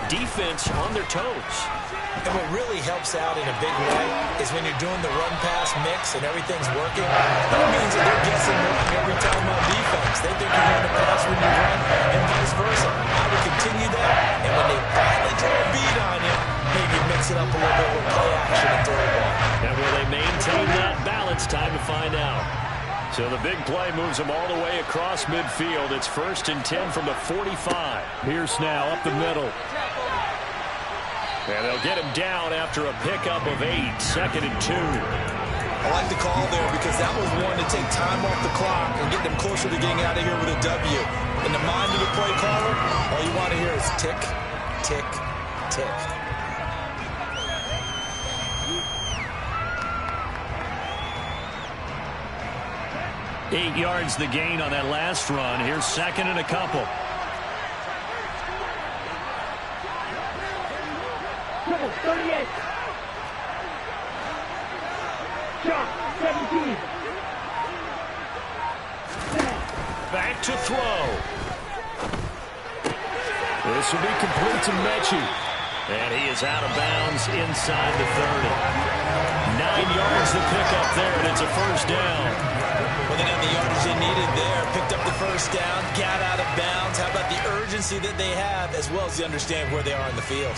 Speaker 1: defense on their toes.
Speaker 2: And what really helps out in a big way is when you're doing the run-pass mix and everything's working, that means that they're guessing wrong every time on defense. They think you're going to pass when you run and vice versa. I would continue that, and when they finally throw a beat on you, maybe mix it up a little bit with play action and throw the ball. And will they maintain that balance? Time to find out.
Speaker 1: So the big play moves them all the way across midfield. It's 1st and 10 from the 45. Pierce now up the middle. And they'll get him down after a pickup of 8. 2nd and 2.
Speaker 2: I like the call there because that was one to take time off the clock and get them closer to getting out of here with a W. In the mind of the play caller, all you want to hear is tick, tick, tick.
Speaker 1: Eight yards the gain on that last run. Here's 2nd and a couple.
Speaker 3: Triple 38. Shot 17.
Speaker 1: Back to throw. This will be complete to Mechie. And he is out of bounds inside the 30. 9 yards to pick up there, and it's a 1st down.
Speaker 2: Well, they got the yardage they needed there. Picked up the 1st down, got out of bounds. How about the urgency that they have, as well as the understand where they are in the field?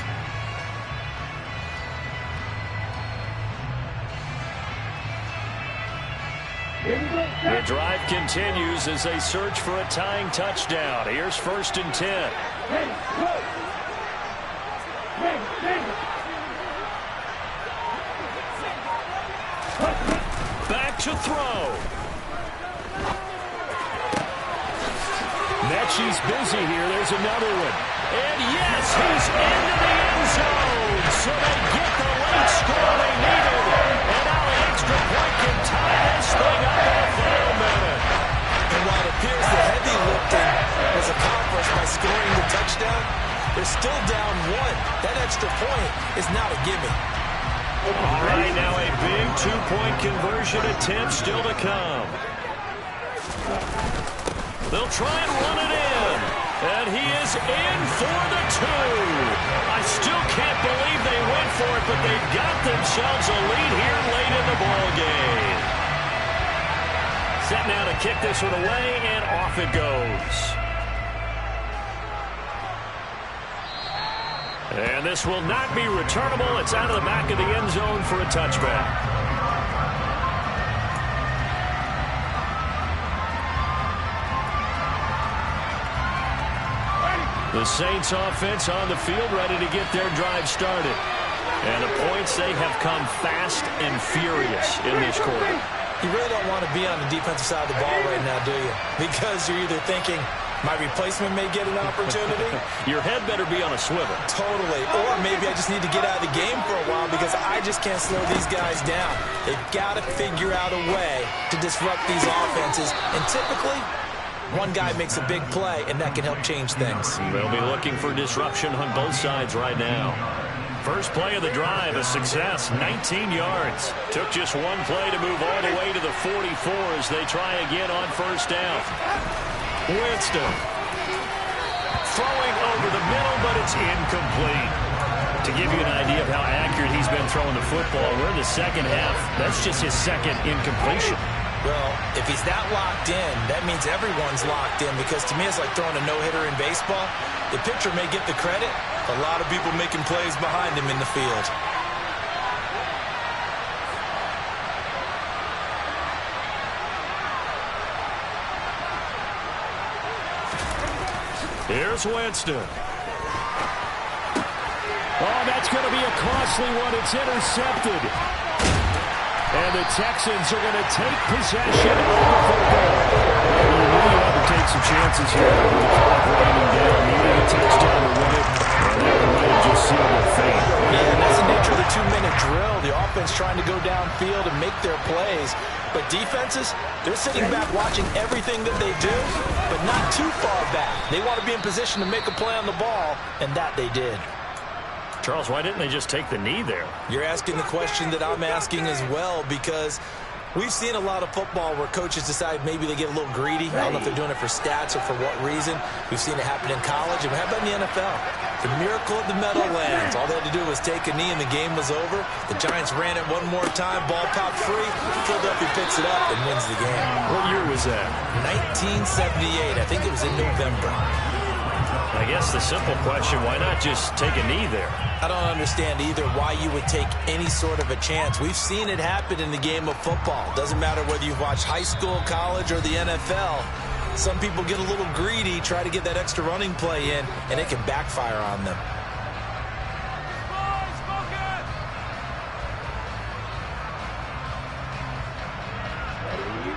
Speaker 1: The drive continues as they search for a tying touchdown. Here's 1st and 10. Back to throw. Mechie's busy here. There's another one. And yes, he's into the end zone. So they get the late score they needed. And now an extra point can tie this thing up in the final minute.
Speaker 2: And while it appears the heavy lifting was accomplished by scoring the touchdown, they're still down 1. That extra point is not a gimme.
Speaker 1: All right, now a big 2-point conversion attempt still to come. They'll try and run it in. And he is in for the 2. I still can't believe they went for it, but they've got themselves a lead here late in the ballgame. Set now to kick this one away, and off it goes. And this will not be returnable. It's out of the back of the end zone for a touchback. The Saints offense on the field, ready to get their drive started. And the points, they have come fast and furious in this quarter.
Speaker 2: You really don't want to be on the defensive side of the ball right now, do you? Because you're either thinking, my replacement may get an opportunity.
Speaker 1: Your head better be on a swivel.
Speaker 2: Totally. Or maybe I just need to get out of the game for a while because I just can't slow these guys down. They've got to figure out a way to disrupt these offenses. And typically, one guy makes a big play, and that can help change things.
Speaker 1: They'll be looking for disruption on both sides right now. First play of the drive, a success, 19 yards. Took just one play to move all the way to the 44 as they try again on first down. Winston throwing over the middle, but it's incomplete. To give you an idea of how accurate he's been throwing the football, we're in the second half. That's just his second incompletion.
Speaker 2: Well, if he's that locked in, that means everyone's locked in because to me it's like throwing a no-hitter in baseball. The pitcher may get the credit, a lot of people making plays behind him in the field.
Speaker 1: Here's Winston.
Speaker 4: Oh, that's going to be a costly one. It's intercepted. And the Texans are going to take possession of the football. You really have to take some chances here with the clock winding down. Needing a touchdown to win it. And that might have just sealed their fate.
Speaker 2: Yeah, and that's the nature of the 2-minute drill. The offense trying to go downfield and make their plays. But defenses, they're sitting back watching everything that they do, but not too far back. They want to be in position to make a play on the ball, and that they did.
Speaker 1: Charles, why didn't they just take the knee there?
Speaker 2: You're asking the question that I'm asking as well because we've seen a lot of football where coaches decide maybe they get a little greedy. I don't know if they're doing it for stats or for what reason. We've seen it happen in college, and how about in the NFL? The miracle of the Meadowlands. All they had to do was take a knee, and the game was over. The Giants ran it one more time. Ball popped free. Philadelphia picks it up and wins the game.
Speaker 1: What year was that?
Speaker 2: 1978. I think it was in November.
Speaker 1: I guess the simple question, why not just take a knee there?
Speaker 2: I don't understand either why you would take any sort of a chance. We've seen it happen in the game of football. Doesn't matter whether you've watched high school, college, or the NFL. Some people get a little greedy, try to get that extra running play in, and it can backfire on them.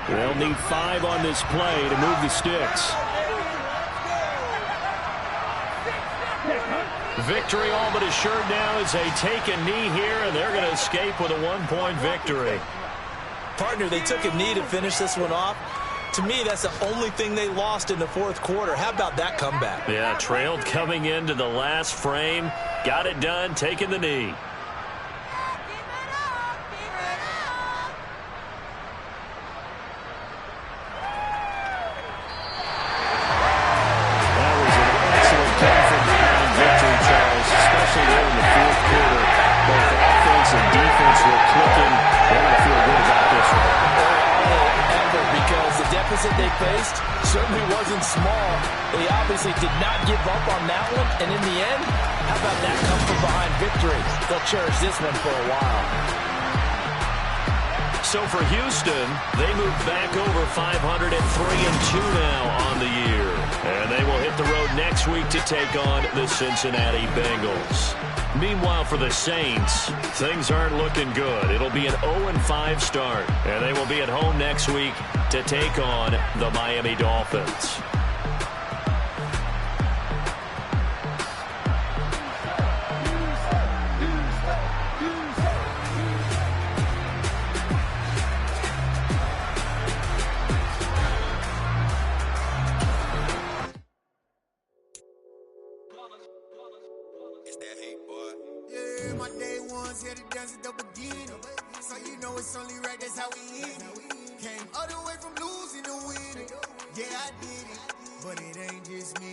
Speaker 4: They'll need 5 on this play to move the sticks.
Speaker 1: Victory all but assured now as they take a knee here, and they're going to escape with a 1-point victory.
Speaker 2: Partner, they took a knee to finish this one off. To me, that's the only thing they lost in the fourth quarter. How about that comeback?
Speaker 1: Yeah, trailed coming into the last frame. Got it done, taking the knee.
Speaker 2: That they faced certainly wasn't small. They obviously did not give up on that one, and in the end, how about that come from behind victory? They'll cherish this one for a while.
Speaker 1: So for Houston, they move back over 500 at 3-2 now on the year. And they will hit the road next week to take on the Cincinnati Bengals. Meanwhile, for the Saints, things aren't looking good. It'll be an 0-5 start, and they will be at home next week to take on the Miami Dolphins.
Speaker 5: My day ones here to dance at the beginning. So you know it's only right, that's how we hit it. Came all the way from losing to winning. Yeah, I did it, but it ain't just me.